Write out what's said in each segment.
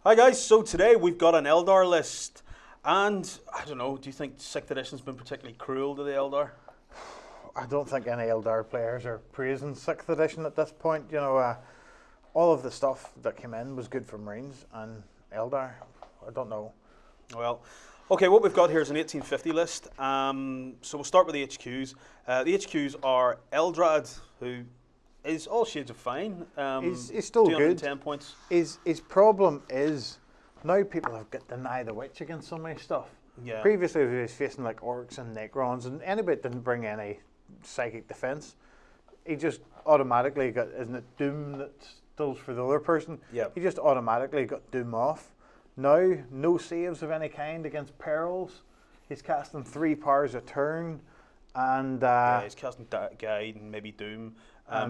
Hi guys, so today we've got an Eldar list, and I don't know, do you think 6th edition's been particularly cruel to the Eldar? I don't think any Eldar players are praising 6th edition at this point. You know, all of the stuff that came in was good for Marines, and Eldar, I don't know. Well, okay, what we've got here is an 1850 list, so we'll start with the HQs. The HQs are Eldrad, who is all shades of fine. He's still good. 10 points. His problem is, now people have got Deny the Witch against so many stuff. Yeah. Previously he was facing like Orcs and Necrons, and anybody that didn't bring any psychic defense, he just automatically got, isn't it Doom that stills for the other person? Yeah. He just automatically got Doom off. Now, no saves of any kind against perils. He's casting 3 powers a turn, and yeah, he's casting Guide and maybe Doom.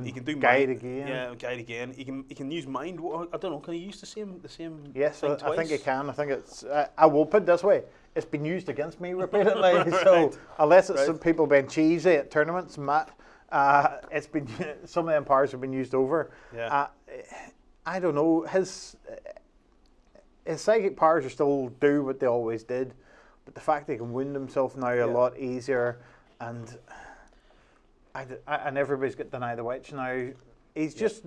He can do Guide mind, again. Yeah, Guide again. He can use Mind. I don't know. Can he use the same? Yes, thing I twice? think he can. I think it's. I will put it this way: it's been used against me repeatedly. So Right. unless it's some people being cheesy at tournaments, Matt, it's been some of them powers have been used over. Yeah. I don't know. His psychic powers are still do what they always did, but the fact that he can wound himself now a lot easier, and everybody's got Deny the Witch now. He's just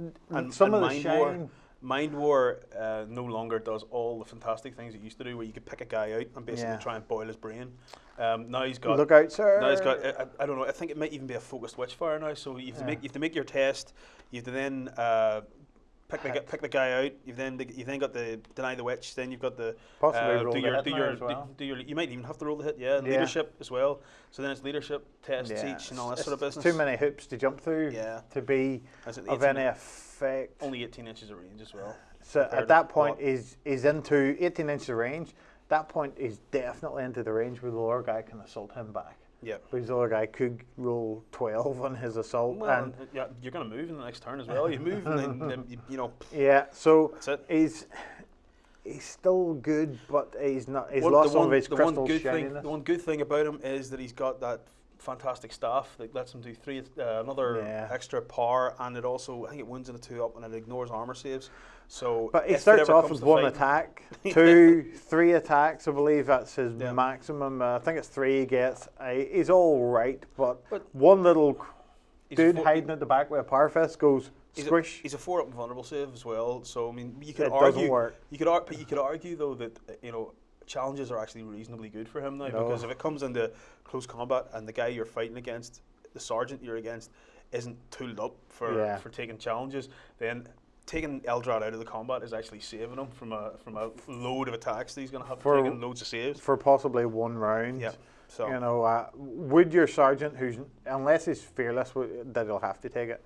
some of the shine. Mind War no longer does all the fantastic things it used to do, where you could pick a guy out and basically try and boil his brain. Now he's got. Look out, sir. Now he's got. I don't know. I think it might even be a focused Witchfire now. So you have to make your test. You have to then pick the guy out. You've then got the Deny the Witch. Then you've got the possibly roll the hit as well. You might even have to roll the hit. Yeah, and leadership as well. So then it's leadership tests each and all that sort of business. Too many hoops to jump through to be of any effect. Only 18 inches of range as well. So at that point, he's into 18 inches of range. That point is definitely into the range where the lower guy can assault him back. Yeah. Because the other guy could roll 12 on his assault. Well, and yeah, you're going to move in the next turn as well. You move and then you know. Yeah, so that's it. He's still good, but he's not. He's lost some of his crystal shininess. The one good thing about him is that he's got that fantastic staff that lets him do another extra power, and it also, I think it wounds in a 2-up and it ignores armor saves. So, but he starts off with 1 attack, 2, 3 attacks. I believe that's his maximum. I think it's 3 he gets. He's all right, but one little dude hiding at the back with a power fist goes squish. He's a 4-up and vulnerable save as well. So I mean, you could it argue. Doesn't work. You could argue though that challenges are actually reasonably good for him now, because if it comes into close combat and the guy you're fighting against, the sergeant you're against, isn't tooled up for taking challenges, then taking Eldrad out of the combat is actually saving him from a load of attacks that he's going to have to take and loads of saves for possibly 1 round. Yeah. So would your sergeant, unless he's fearless, that he'll have to take it,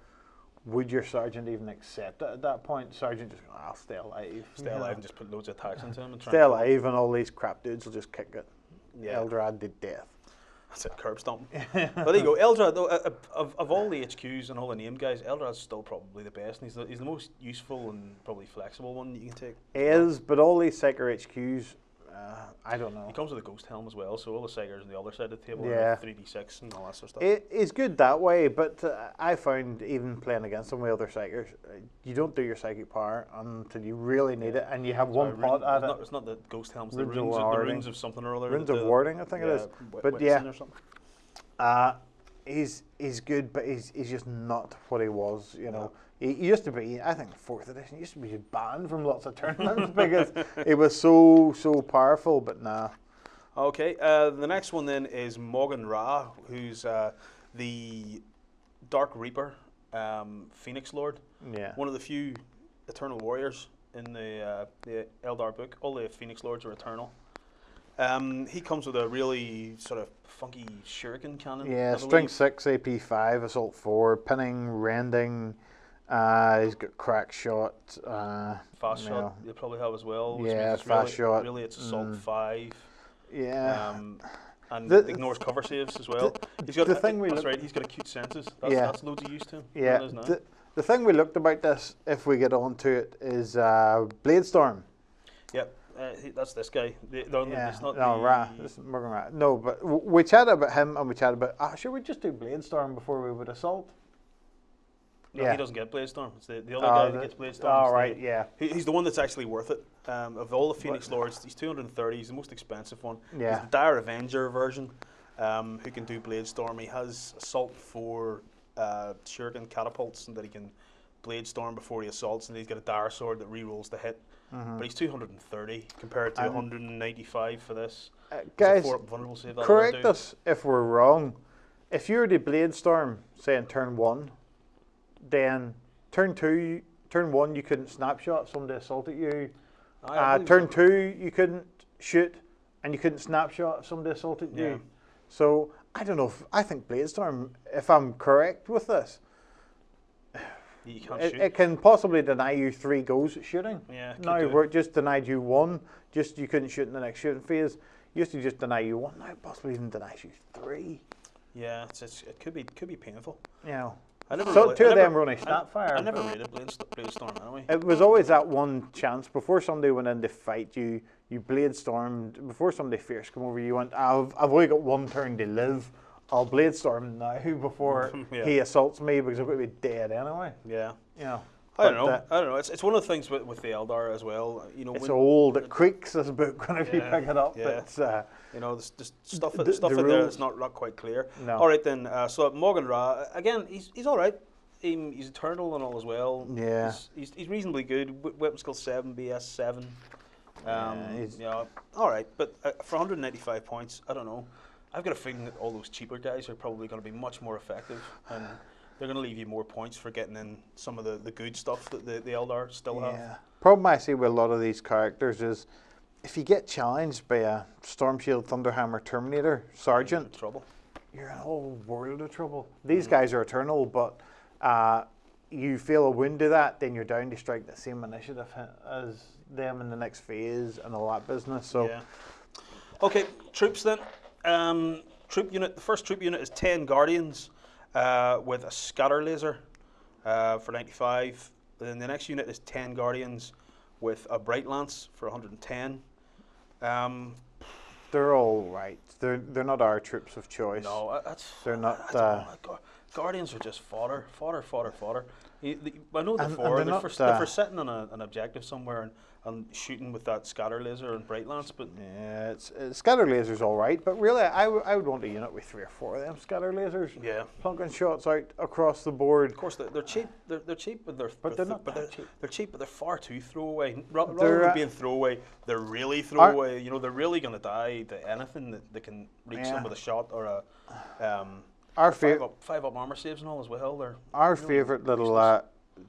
would your sergeant even accept it at that point? Sergeant just go, I'll stay alive. Stay alive and just put loads of attacks into him. And stay alive and all these crap dudes will just kick it. Yeah. Eldrad did death. That's it, curb stomp. But there you go. Eldrad, though, of all the HQs and all the named guys, Eldrad's still probably the best. And he's the most useful and probably flexible one that you can take. He is, but all these Psyker HQs, I don't know. He comes with a GhostHelm as well, so all the Psykers on the other side of the table are 3d6 and all that sort of stuff. It's good that way, but I found even playing against some of the other Psykers, you don't do your psychic power until you really need it, and you have one pot at it. It's not the GhostHelms, the runes of something or other. Runes of warding, I think it is. But he's good, but he's just not what he was, you know. He used to be, I think 4th edition, he used to be banned from lots of tournaments because it was so powerful, but nah. Okay, the next one then is Maugan Ra, who's the Dark Reaper, Phoenix Lord. Yeah. One of the few Eternal Warriors in the Eldar book. All the Phoenix Lords are eternal. He comes with a really sort of funky shuriken cannon. Yeah, strength 6, AP 5, assault 4, pinning, rending. He's got crack shot. Fast shot you'll probably have as well. Yeah, fast shot. Really, it's assault 5. Yeah. And ignores cover saves as well. He's got he's got acute senses. That's loads of use to him. Yeah. The thing we looked about this, if we get onto it, is Bladestorm. Yep. That's this guy. It's not Ra. This is Maugan Ra. No, but we chatted about him and we chatted about, should we just do Bladestorm before we would assault? No, he doesn't get Blade Storm. It's the other guy that gets Blade Storm. Oh, right, yeah. He's the one that's actually worth it. Of all the Phoenix Lords, he's 230. He's the most expensive one. Yeah. He's the Dire Avenger version, who can do Blade Storm. He has Assault 4 shuriken catapults, and that he can Blade Storm before he assaults, and he's got a Dire Sword that re-rolls the hit. But he's 230 compared to 195 for this. Guys, vulnerable save correct us if we're wrong. If you were to Blade Storm, say in turn 1, then turn 1 you couldn't snapshot, somebody assaulted you. Turn 2 you couldn't shoot, and you couldn't snapshot if somebody assaulted you. So I don't know. I think Blade Storm, if I'm correct with this, you can't shoot. It can possibly deny you 3 goes at shooting. Yeah. Now we're just denied you 1. Just you couldn't shoot in the next shooting phase. Used to just deny you 1. Now it possibly even denies you 3. Yeah, it could be painful. You know. Two of them were only stat fire. I never rated Blade Storm anyway. It was always that one chance before somebody went in to fight you. You Blade Stormed before somebody fierce come over. You went, I've only got 1 turn to live. I'll Blade Storm now before he assaults me because I'm going to be dead anyway. Yeah. You know. I don't know. It's one of the things with the Eldar as well. You know, it's old. It creaks, this book, whenever you pick it up. Yeah. It's, you know, there's stuff in there that's not quite clear. No. All right then. So Maugan Ra again. He's all right. He's eternal and all as well. Yeah. He's reasonably good. Weapon skill 7, BS 7. All right. But for 195 points, I don't know. I've got a feeling that all those cheaper guys are probably going to be much more effective, and they're going to leave you more points for getting in some of the good stuff that the Eldar still have. Yeah. Problem I see with a lot of these characters is if you get challenged by a Storm Shield, Thunderhammer, Terminator, Sergeant, you're in a whole world of trouble. These guys are eternal, but you feel a wound to that, then you're down to strike the same initiative as them in the next phase and all that business. So, okay, troops then. Troop unit. The first troop unit is 10 Guardians with a scatter laser for 95. Then the next unit is 10 Guardians with a Bright Lance for 110. They're all right. They're not our troops of choice. No, they're not. Guardians are just fodder. I know they're for sitting on an objective somewhere and shooting with that scatter laser and Bright Lance, but yeah, scatter lasers all right, but really I would want a unit with 3 or 4 of them scatter lasers. Yeah, plunking shots out across the board. Of course, they're cheap. They're cheap, but they're cheap. They're cheap, but they're far too throwaway. Rather than being throwaway, they're really throwaway. You know, they're really going to die to anything that can reach them with a shot or a. Our 5-up armor saves and all as well. Our favourite little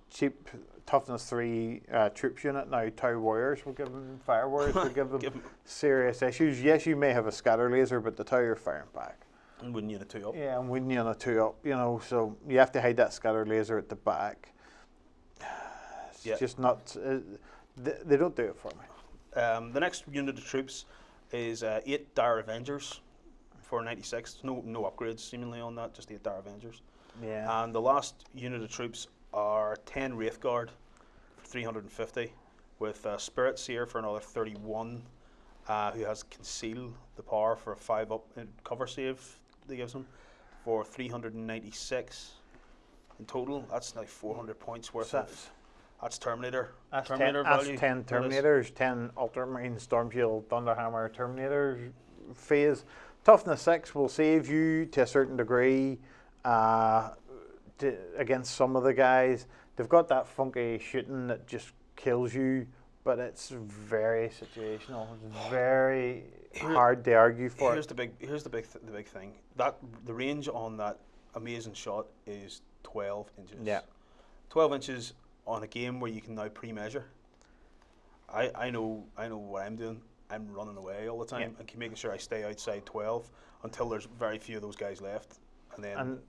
cheap toughness 3 troops unit now. Tau Warriors will give them Fire Warriors will give them serious issues. Yes, you may have a scatter laser, but the Tau are firing back. And wouldn't you on a 2-up? Yeah, and wouldn't you on a 2-up? You know, so you have to hide that scatter laser at the back. It's just not. They don't do it for me. The next unit of troops is 8 Dire Avengers. For 96, no upgrades seemingly on that, just 8 Dire Avengers. Yeah. And the last unit of troops are 10 Wraithguard for 350, with Spirit Seer for another 31, who has Conceal, the power for a 5-up cover save that gives him, for 396 in total. That's like 400 points worth of. That's Terminator. That's Terminator 10, value. that's 10 Terminators, 10 Ultramarine, Storm Shield, Thunderhammer, Terminator phase. Toughness 6 will save you to a certain degree against some of the guys. They've got that funky shooting that just kills you, but it's very situational. It's very hard to argue for. Here's the big thing. That the range on that amazing shot is 12 inches. Yeah, 12 inches on a game where you can now pre-measure. I know what I'm doing. I'm running away all the time and keep making sure I stay outside 12 until there's very few of those guys left, and then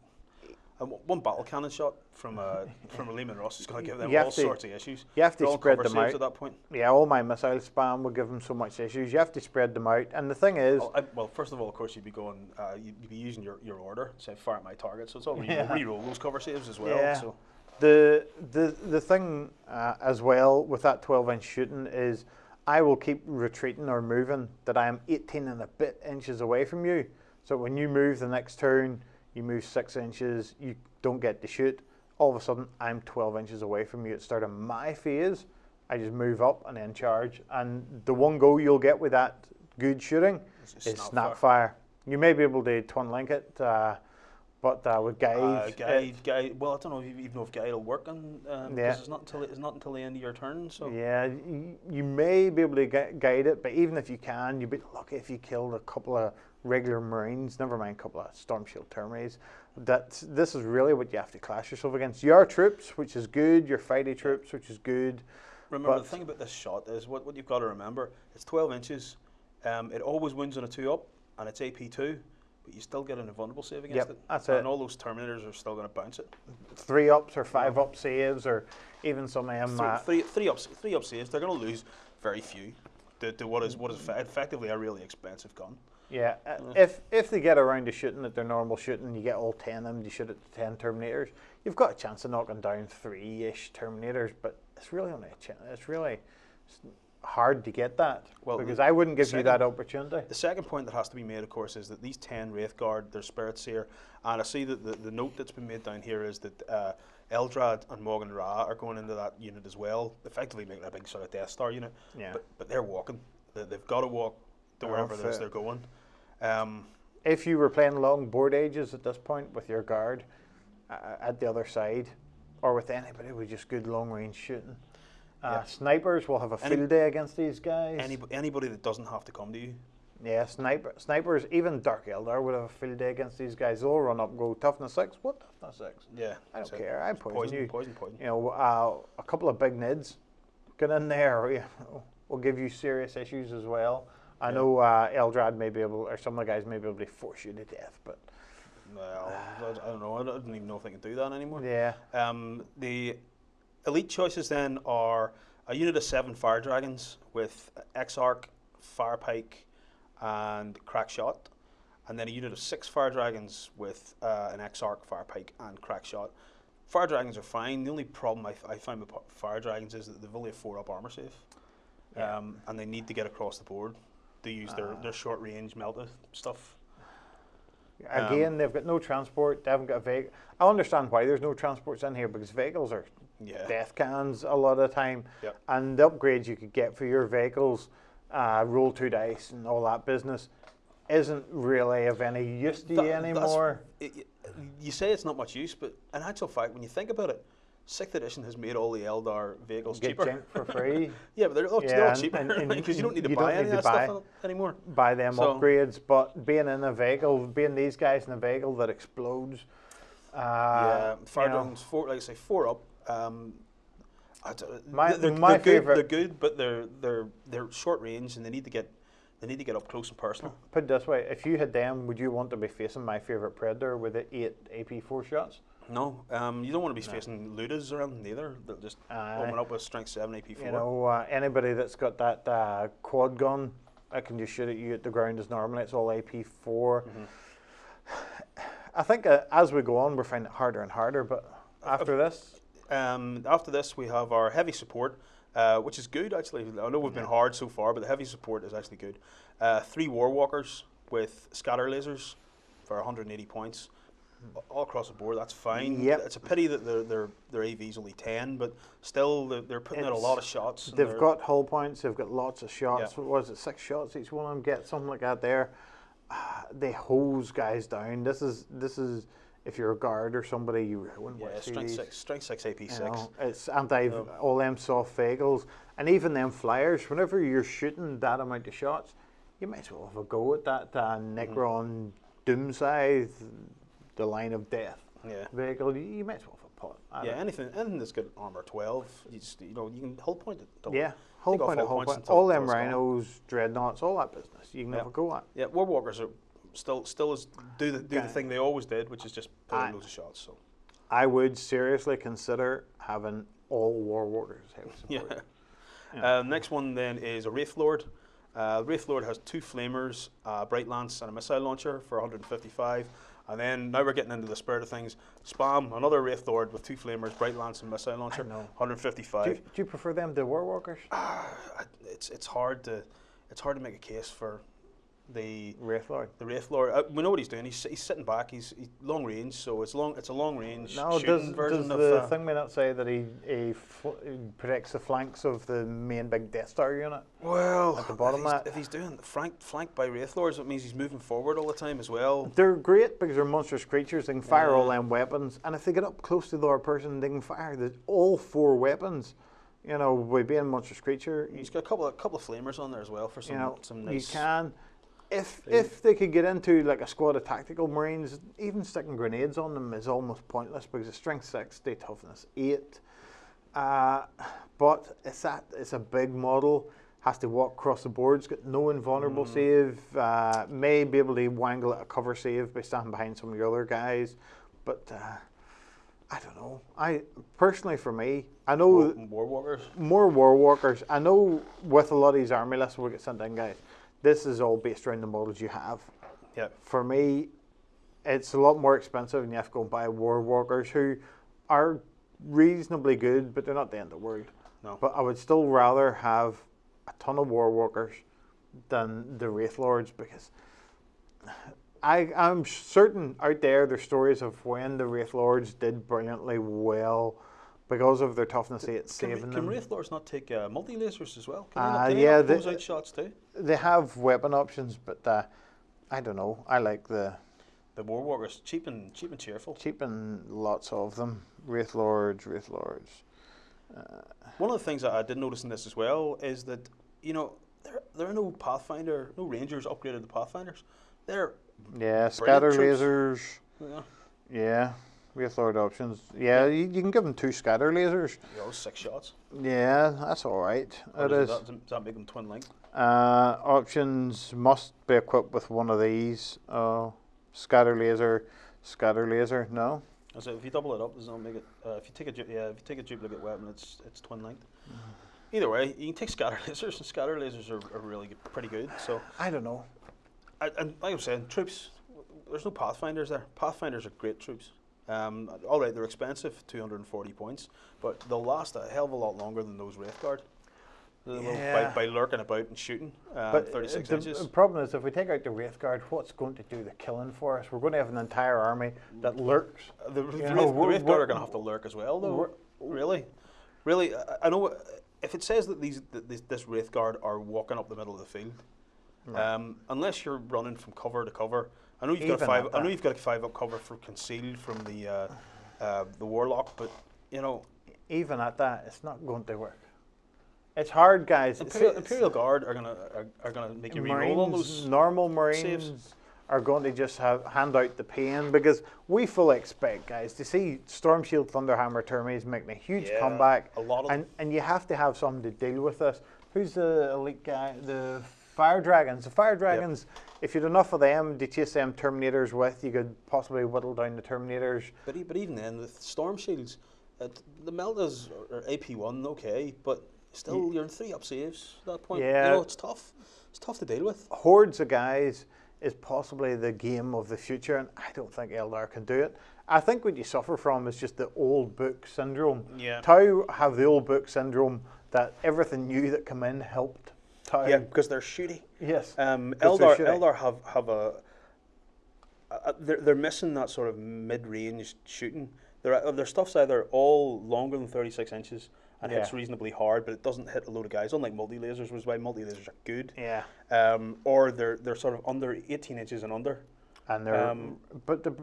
one battle cannon shot from a Lehman Ross is going to give them all sorts of issues. You have to spread them out at that point. Yeah, all my missile spam will give them so much issues. You have to spread them out, and the thing is, well, first of all, of course, you'd be going, you'd be using your order, say fire at my target, so it's all re-roll those cover saves as well. Yeah. So the thing as well with that 12-inch shooting is, I will keep retreating or moving that I am 18 and a bit inches away from you. So when you move the next turn, you move 6 inches, you don't get to shoot. all of a sudden I'm 12 inches away from you at the start of my phase. I just move up and then charge. And the one go you'll get with that good shooting is snapfire. You may be able to twin link it, but with guide, well, I don't know even know if guide will work on because it's not until the end of your turn. So yeah, you may be able to guide it, but even if you can, you'd be lucky if you killed a couple of regular Marines. Never mind a couple of Storm Shield Terminates. This is really what you have to clash yourself against. Your troops, which is good. Your fighty troops, which is good. Remember, the thing about this shot is what you've got to remember. It's 12 inches. It always wins on a 2-up, and it's AP 2. But you still get an invulnerable save against it. That's it. And all those Terminators are still going to bounce it. 3-ups or 5-up saves, or even some three up saves. They're going to lose very few to what is effectively a really expensive gun. Yeah, if they get around to shooting at their normal shooting, you get all 10 of them. You shoot at the 10 Terminators. You've got a chance of knocking down 3-ish Terminators, but it's really only a chance. It's really hard to get that, because I wouldn't give you that opportunity. The second point that has to be made, of course, is that these 10 Wraithguard, they're Spirit Seer, and I see that the note that's been made down here is that Eldrad and Maugan Ra are going into that unit as well, effectively making a big sort of Death Star unit. Yeah. But they're walking. They've got to walk to wherever it is they're going. If you were playing long board ages at this point with your guard at the other side, or with anybody with just good long range shooting, snipers will have a field day against these guys. Anybody that doesn't have to come to you. Yeah, snipers, even Dark Eldar would have a field day against these guys. They'll run up and go, toughness 6? What toughness 6? Yeah. I don't care, I poison you. Poison. You know, a couple of big nids, get in there, will give you serious issues as well. I know Eldrad may be able, or some of the guys may be able to force you to death, but... Well, I don't know, I don't even know if they can do that anymore. Yeah. The elite choices then are a unit of 7 Fire Dragons with Exarch, Fire Pike, and Crack Shot, and then a unit of 6 Fire Dragons with an Exarch, Fire Pike, and Crack Shot. Fire Dragons are fine. The only problem I find with Fire Dragons is that they've only a 4-up armor save, and they need to get across the board to use their short range melta stuff. Again, they've got no transport. They haven't got a vehicle. I understand why there's no transports in here, because vehicles are death cans a lot of the time. Yep. And the upgrades you could get for your vehicles, roll 2 dice and all that business, isn't really of any use to you anymore. You say it's not much use, but in actual fact, when you think about it, 6th edition has made all the Eldar vehicles cheaper. Get for free. Yeah, but they're all cheaper because you don't need to buy any of that stuff anymore. Buy them upgrades, but being in a vehicle, being these guys in a vehicle that explodes. Fire Dragons, like I say, 4-up. My favorite. They're good, but they're short range, and they need to get up close and personal. Put it this way: if you had them, would you want to be facing my favorite Predator with the 8 AP 4 shots? No, you don't want to be facing Ludas or anything either. They'll just open up with strength 7 AP 4. You know, anybody that's got that quad gun that can just shoot at you at the ground as normally, it's all AP 4. I think as we go on, we're finding it harder and harder. But after this, we have our heavy support, which is good actually. I know we've been hard so far, but the heavy support is actually good. 3 Warwalkers with scatter lasers for 180 points. All across the board, that's fine. Yep. It's a pity that their AV's only 10, but still they're putting out a lot of shots. They've got hull points. They've got lots of shots. What was it? 6 shots each one of them get, something like that. There, they hose guys down. This is if you're a guard or somebody, you wouldn't want to see these. Strength 6 AP 6. It's all them soft vehicles, and even them flyers. Whenever you're shooting that amount of shots, you might as well have a go at that Necron Doomscythe. The line of death vehicle, you might as well have a pot. Anything that's got armor 12, you can hull point it. Hull point. All them rhinos, dreadnoughts, all that business. You can have a go at. Yeah, Warwalkers are still do the thing they always did, which is just put in loads of shots. So I would seriously consider having all Warwalkers heavy support. Next one then is a Wraithlord. Wraithlord has 2 flamers, Bright Lance, and a missile launcher for 155. And then now we're getting into the spirit of things. Spam, another Wraithlord with 2 flamers, Bright Lance, and missile launcher, 155. Do you prefer them to Warwalkers? It's hard to make a case for the Wraithlord. The Wraithlord. We know what he's doing. He's sitting back. He's long range, so it's a long range shooting version of. Does the thing may not say that he protects the flanks of the main big Death Star unit? Well, at the bottom if he's doing flanked by Wraithlords, it means he's moving forward all the time as well. They're great because they're monstrous creatures. They can fire all them weapons, and if they get up close to the other person, they can fire all 4 weapons. You know, by being a monstrous creature, he's got a couple of flamers on there as well for some nice. You can. If they could get into like a squad of tactical marines, even sticking grenades on them is almost pointless because it's strength 6, they toughness 8. But it's a big model, has to walk across the boards, got no invulnerable save, may be able to wangle at a cover save by standing behind some of the other guys, but I don't know. Personally, for me, I know more war walkers. I know with a lot of these army lists we get sent in, guys. This is all based around the models you have. Yeah. For me, it's a lot more expensive, and you have to go and buy war walkers who are reasonably good, but they're not the end of the world. No. But I would still rather have a ton of war walkers than the Wraithlords, because I'm certain out there's stories of when the Wraithlords did brilliantly well. Because of their toughness 8 saving them. Can Wraithlords not take multi-lasers as well? Can they not close out shots too? They have weapon options, but I don't know. I like the Warwalkers, cheap and cheerful. Cheap and lots of them. Wraithlords. One of the things that I did notice in this as well is that, you know, there are no Pathfinder, no Rangers upgraded to Pathfinders. They're scatter lasers. Yeah. Wraithlord options. Yeah, you can give them 2 scatter lasers. 6 shots. Yeah, that's all right. Does that make them twin link? Options must be equipped with one of these. Scatter laser. No. So if you double it up, does not make it? If you take a duplicate weapon, it's twin linked. Either way, you can take scatter lasers, and scatter lasers are really pretty good. So I don't know. And like I'm saying, troops. There's no Pathfinders there. Pathfinders are great troops. All right, they're expensive, 240 points, but they'll last a hell of a lot longer than those Wraithguard. By lurking about and shooting, 36 inches. The problem is, if we take out the Wraithguard, what's going to do the killing for us? We're going to have an entire army that lurks. The Wraithguard are going to have to lurk as well, though. Really, I know if it says that this Wraithguard are walking up the middle of the field, unless you're running from cover to cover. I know you've got a 5-up cover for concealed from the Warlock, but you know, even at that, it's not going to work. It's hard, guys. Imperial Guard are gonna make you reroll all those normal Marines. Saves. Are going to just hand out the pain, because we fully expect, guys, to see Storm Shield, Thunderhammer, Termies making a huge comeback. A lot of them. And you have to have someone to deal with this. Who's the elite guy? The Fire Dragons. The Fire Dragons, if you had enough of them to chase them Terminators with, you could possibly whittle down the Terminators. But even then, with Storm Shields, the Meltas are AP1, okay, but still you're in 3-up saves at that point. Yeah. You know, it's tough. It's tough to deal with. Hordes of guys is possibly the game of the future, and I don't think Eldar can do it. I think what you suffer from is just the old book syndrome. Yeah. Tau have the old book syndrome that everything new that come in helped Tau. Yeah, because they're shooty. Yes. Eldar have they're missing that sort of mid-range shooting. Their stuff's either all longer than 36 inches and hits reasonably hard, but it doesn't hit a load of guys. Unlike multi-lasers, which is why multi-lasers are good. Yeah. Or they're sort of under 18 inches and under. And they're but the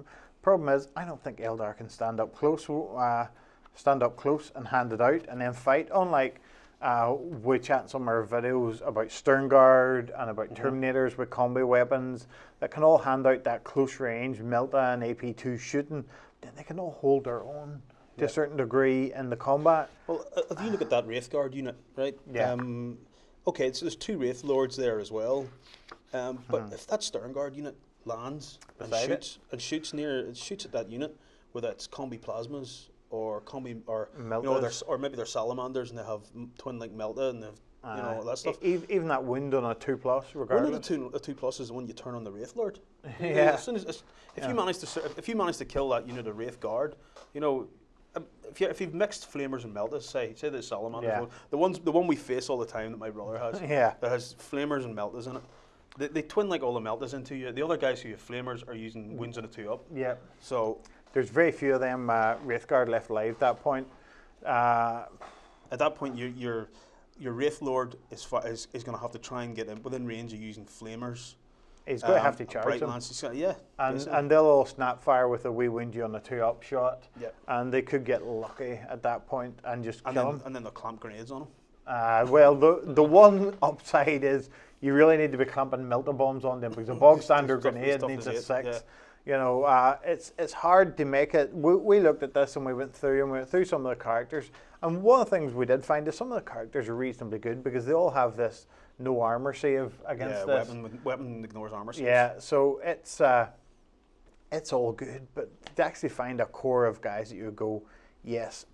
problem is, I don't think Eldar can stand up close and hand it out and then fight. Unlike we chat some of our videos about Stern Guard and about Terminators with combi weapons that can all hand out that close range Melta and AP2 shooting. Then they can all hold their own to a certain degree in the combat. Well, if you look at that Wraithguard unit, right? Yeah. Okay, so there's 2 Wraithlords there as well. But if that Stern Guard unit lands and shoots at that unit, whether it's combi plasmas or combi or or maybe they're salamanders and they have twin link Melta and they've all that stuff. Even that wound on a 2+, regardless. One of the 2+ is the one you turn on the Wraithlord. Yeah. As soon as if you manage to kill that unit of Wraithguard, you know. If you've mixed flamers and meltas, say the salamanders, the one we face all the time that my brother has, that has flamers and meltas in it. they twin like all the meltas into you. The other guys who have flamers are using wounds on a 2-up. Yeah. So there's very few of them Wraithguard left alive at that point. At that point, your Wraithlord is going to have to try and get within range of using flamers. He's going to have to charge them. And they'll all snap fire with a wee wound you on a 2-up shot. Yeah. And they could get lucky at that point and just kill them. And then they'll clamp grenades on them. Well, the one upside is you really need to be clamping melta bombs on them because a bog standard grenade needs a 6. Yeah. You know, it's hard to make it. We looked at this and we went through some of the characters. And one of the things we did find is some of the characters are reasonably good because they all have this no armor save against this. Weapon ignores armor save. Yeah, so it's all good, but to actually find a core of guys that you would go, yes,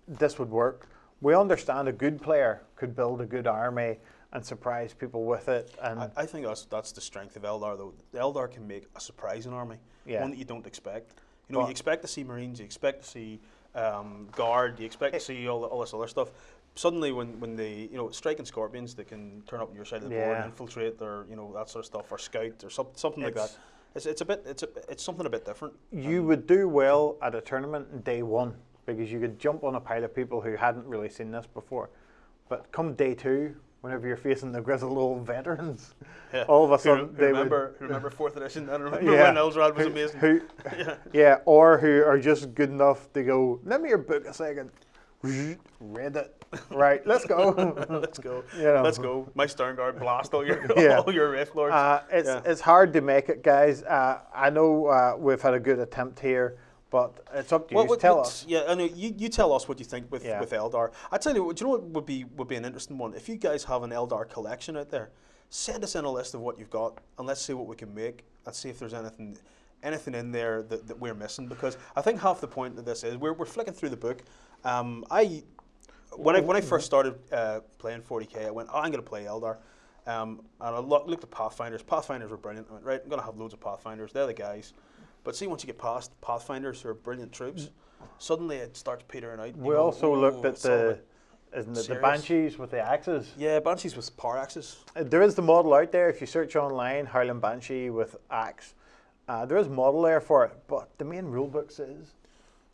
this would work. We understand a good player could build a good army and surprise people with it. And I think that's the strength of Eldar, though. The Eldar can make a surprising army, one that you don't expect. You know, you expect to see Marines, you expect to see Guard, you expect to see all this other stuff. Suddenly, when they striking Scorpions, they can turn up on your side of the board, and infiltrate, or that sort of stuff, or scout, or something like that. It's something a bit different. You would do well at a tournament in day 1 because you could jump on a pile of people who hadn't really seen this before, but come day 2, whenever you're facing the grizzled old veterans, all of a sudden who remember 4th edition. I remember when Eldrad was amazing. Or who are just good enough to go, let me your book a second. Read it. Right, let's go. Let's go. Let's go. My Sternguard blast all your Wraithlords. It's hard to make it, guys. I know we've had a good attempt here, but it's up to you. Tell us. Yeah, I know. You tell us what you think with Eldar. I tell you, do you know what would be an interesting one? If you guys have an Eldar collection out there, send us in a list of what you've got, and let's see what we can make, and see if there's anything in there that we're missing. Because I think half the point of this is we're flicking through the book. When I first started playing 40K, I went, I'm going to play Eldar. And I looked at Pathfinders. Pathfinders were brilliant. I went, right, I'm going to have loads of Pathfinders. They're the guys. But see, once you get past Pathfinders, who are brilliant troops, suddenly it starts petering out. We also looked at the Banshees with the axes. Yeah, Banshees with power axes. There is the model out there. If you search online, Howling Banshee with axe, there is a model there for it. But the main rulebook says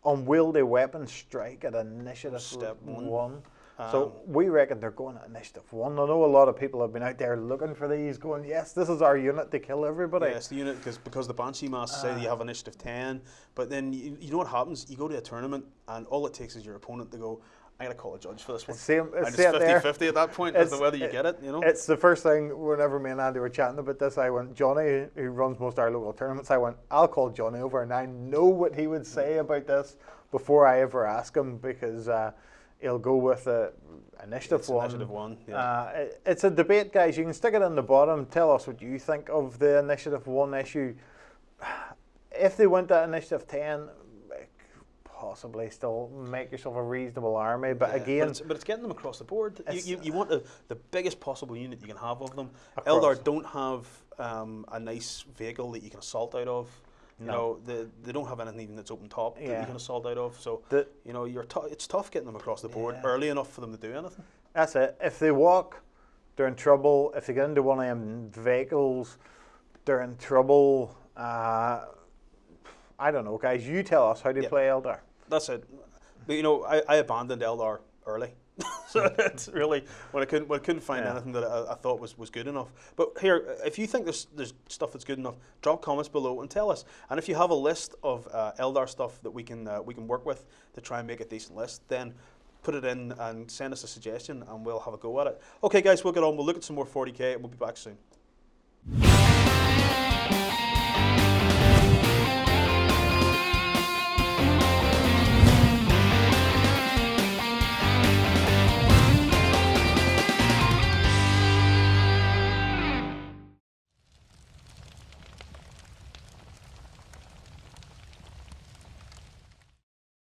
unwieldy weapon strike at initiative step 1. So we reckon they're going at initiative 1. I know a lot of people have been out there looking for these, going, yes, this is our unit to kill everybody. Yeah, it's the unit because the Banshee Mass say you have initiative 10, but then you know what happens? You go to a tournament and all it takes is your opponent to go, I got to call a judge for this one. It's 50-50 at that point as to whether you get it, you know? It's the first thing, whenever me and Andy were chatting about this, I went, Johnny, who runs most of our local tournaments, I went, I'll call Johnny over and I know what he would say about this before I ever ask him, because he'll go with initiative 1. Initiative 1, yeah. It's a debate, guys. You can stick it in the bottom. Tell us what you think of the initiative 1 issue. If they went to initiative 10, possibly still make yourself a reasonable army, but again, but it's getting them across the board. You want the biggest possible unit you can have of them. Eldar don't have a nice vehicle that you can assault out of. You know, they don't have anything even that's open top that you can assault out of. So you know, it's tough getting them across the board early enough for them to do anything. That's it. If they walk, they're in trouble. If they get into one of them vehicles, they're in trouble. I don't know, guys. You tell us how to play Eldar. That's it. But, you know, I abandoned Eldar early. So it's really when I couldn't find anything that I thought was good enough. But here, if you think there's stuff that's good enough, drop comments below and tell us. And if you have a list of Eldar stuff that we can work with to try and make a decent list, then put it in and send us a suggestion, and we'll have a go at it. Okay, guys, we'll get on. We'll look at some more 40K, and we'll be back soon.